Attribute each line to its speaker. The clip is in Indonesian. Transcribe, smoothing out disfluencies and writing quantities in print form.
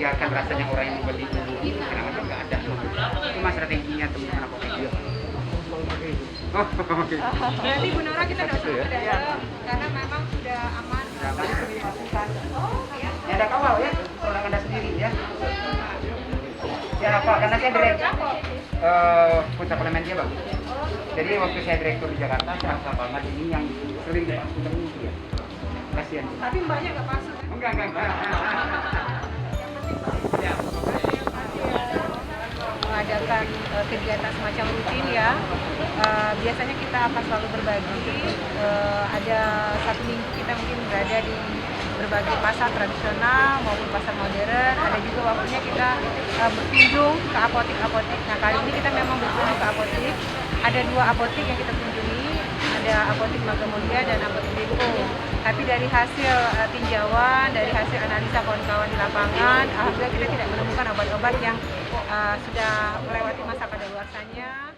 Speaker 1: membahagiakan rasanya orang yang membeli itu, kenapa kan nggak ada? Itu mas strateginya teman-teman apotek. Oh, oke.
Speaker 2: Berarti Bu Nora kita nggak usah ke dalam karena memang sudah aman.
Speaker 1: Tadi sudah dimasukkan.
Speaker 2: Oh, ya.
Speaker 1: Ya ada kawal ya, kalau anda sendiri ya. Ya Pak, karena saya direktur pusat parlemen dia Bang. Jadi waktu saya direktur di Jakarta, saya hafal banget ini yang sering dipasung itu ya. Kasihan.
Speaker 2: Tapi mbaknya nggak pasang.
Speaker 1: Enggak. Ya.
Speaker 2: Mengadakan kegiatan semacam rutin ya. Biasanya kita akan selalu berbagi. Ada satu minggu kita mungkin berada di berbagai pasar tradisional maupun pasar modern. Ada juga waktunya kita berkunjung ke apotek-apotek. Nah kali ini kita memang berkunjung ke apotek. Ada 2 apotek yang kita kunjungi. Ada apotek Magamulia dan apotek Depo. Tapi dari hasil tinjauan, dari hasil analisa kawan-kawan di lapangan, alhamdulillah kita tidak menemukan obat-obat yang sudah melewati masa kadaluarsanya.